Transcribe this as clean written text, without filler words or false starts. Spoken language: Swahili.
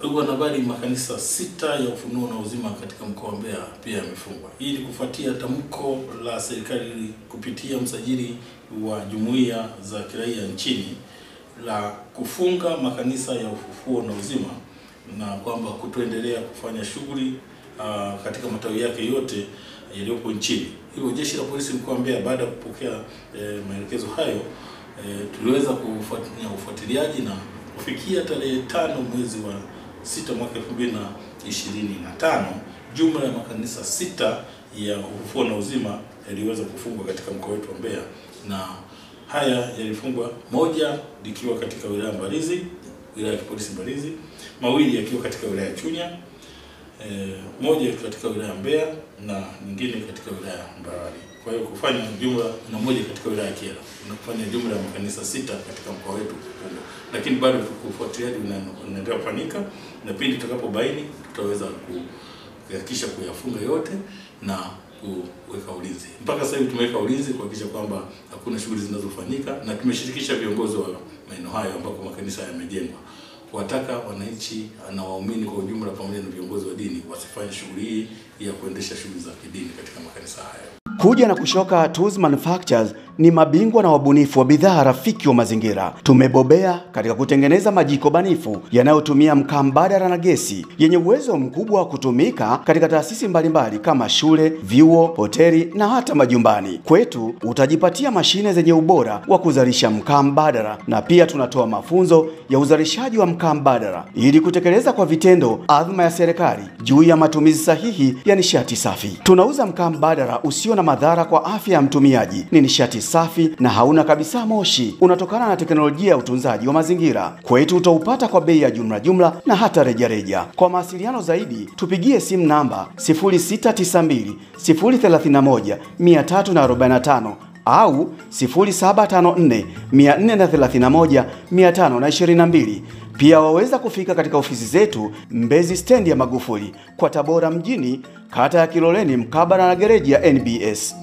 Wanahabari, makanisa 6 ya Ufunuo na Uzima katika mkoa wa Mbeya pia yamefungwa. Hii ni kufuatia tamko la serikali kupitia msajili wa jumuiya za kiraia nchini la kufunga makanisa ya Ufufuo na Uzima na kwamba kutoendelea kufanya shughuli katika matawi yake yote yaliyopo nchini. Hivyo jeshi la polisi mkoa wa Mbeya, baada ya kupokea maelekezo hayo, tuliweza kufanya ufuatiliaji na kufikia tarehe 5 mwezi wa 6 mwaka 2025, jumla ya makanisa 6 ya Ufufuo na Uzima yaliweza kufungwa katika mkoa wetu wa Mbeya, na haya yalifungwa, moja likiwa katika wilaya Mbalizi, wilaya ya polisi Mbalizi, mawili yakiwa katika wilaya ya Chunya, moja katika wilaya Mbeya na nyingine katika wilaya ya Mbarali. Kwa hiyo kufanya jumla na moja katika wilaya ya Kyela, na kufanya jumla ya makanisa 6 katika mkoa wetu huo. Lakini bado kufuatiliaji unaendelea kufanyika, na pindi tutakapobaini tutaweza kuhakikisha kuyafunga yote na kuweka ulinzi. Mpaka sasa hivi tumeweka ulinzi kuhakikisha kwamba hakuna shughuli zinazofanyika, na tumeshirikisha viongozi wa maeneo hayo ambako makanisa yamejengwa, kuwataka wananchi na waumini kwa ujumla pamoja na viongozi wa dini wasifanye shughuli hii ya kuendesha shughuli za kidini katika makanisa hayo. Kuja na Kushoka Tools Manufactures ni mabingwa na wabunifu wa bidhaa rafiki wa mazingira. Tumebobea katika kutengeneza majiko banifu yanayotumia mkaa mbadala na gesi, yenye uwezo mkubwa wa kutumika katika taasisi mbalimbali kama shule, vyuo, hoteli na hata majumbani. Kwetu utajipatia mashine zenye ubora wa kuzalisha mkaa mbadala, na pia tunatoa mafunzo ya uzalishaji wa mkaa mbadala ili kutekeleza kwa vitendo azma ya serikali juu ya matumizi sahihi ya nishati safi. Tunauza mkaa mbadala usio na madhara kwa afya ya mtumiaji. Ni nishati safi na hauna kabisa moshi. Unatokana na teknolojia ya utunzaji wa mazingira. Kwetu utaupata kwa bei ya jumla na hata rejareja. Kwa mawasiliano zaidi tupigie simu namba 0692 031 345 au 0754 431 522. Pia waweza kufika katika ofisi zetu Mbezi stendi ya Magufuli kwa Tabora mjini, kata ya Kiloleni, mkabala na gereji ya NBS.